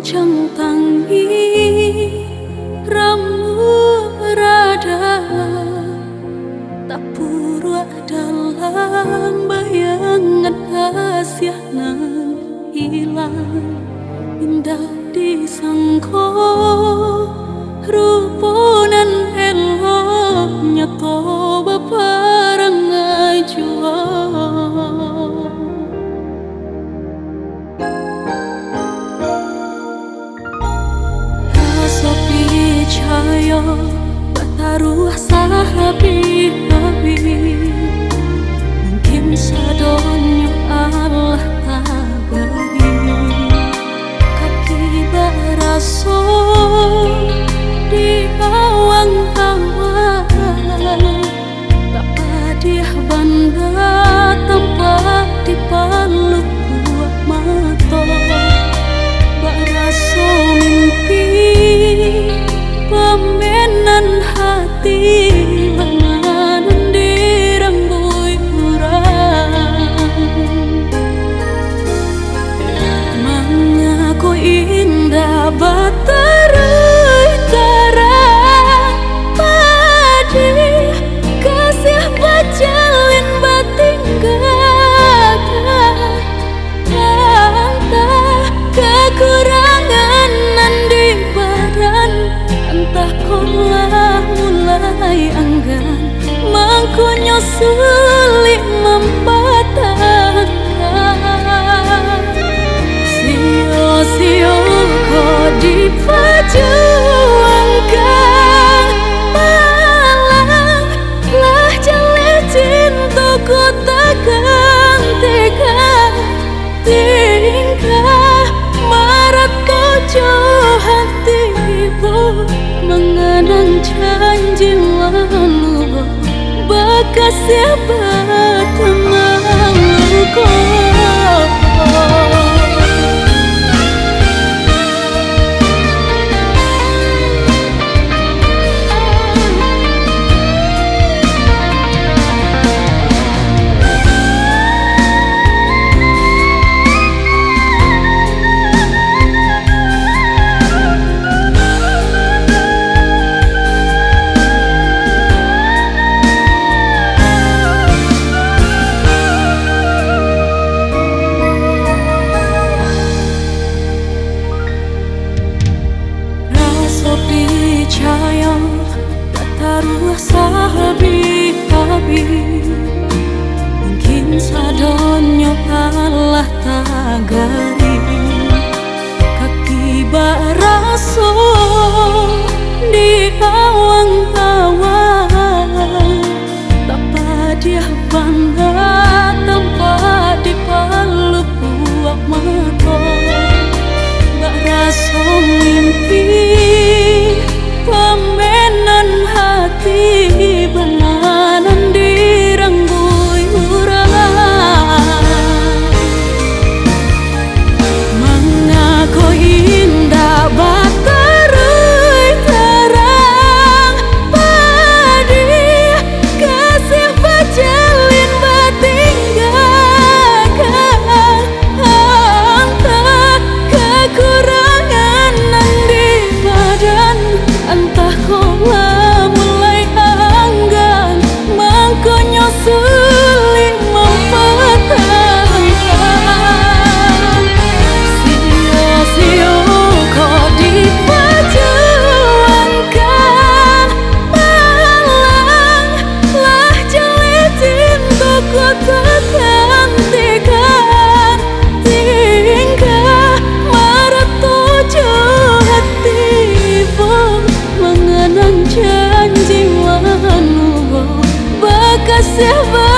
Jang tangi ramu rada tak purwa dalam bayangan kasih nan hilang. Indah disangko ruponan eloknya toba parangai jual. Rasa percaya bataruh sahabi-habi, mungkin sadonyo Allah tabari kaki baraso di awang-awang, tak padih banda tempat di paluk buah mata. Baraso mimpi pamenan hati lenganan dirembui urang. Mengaku indah batarui tarang padi kasih bajalin batinggalkan. Entah kekurangan nan di badan, entah kolah mulai enggan, mangkunyo sulit mempatahkan. Sio-sio kau diperjuangkan, malang lah jale cintaku tak gantikan. Tingkah marat tujuh hatimu mengenang janji lalu, bekas siapa teman luka. Percaya bataruh sahabi-habi, mungkin sadonyo Allah tagari kaki baraso di awang-awang, tak padih bangga tempat di paluk buah mata. Baraso mimpi pamenan hati benganan direnggui urang. Mengaku indah batarui tarang padi kasih bajalin batinggalkan. Entah kekurangan nan di badan, entah kolah mulai enggan, mangkonyo sulit mempatahkan. Sio-sio kau diperjuangkan, malang lah jale cintaku tak gantikan. Tingkah marat tujuh hatimu mengenang janji lalu, bekas siapa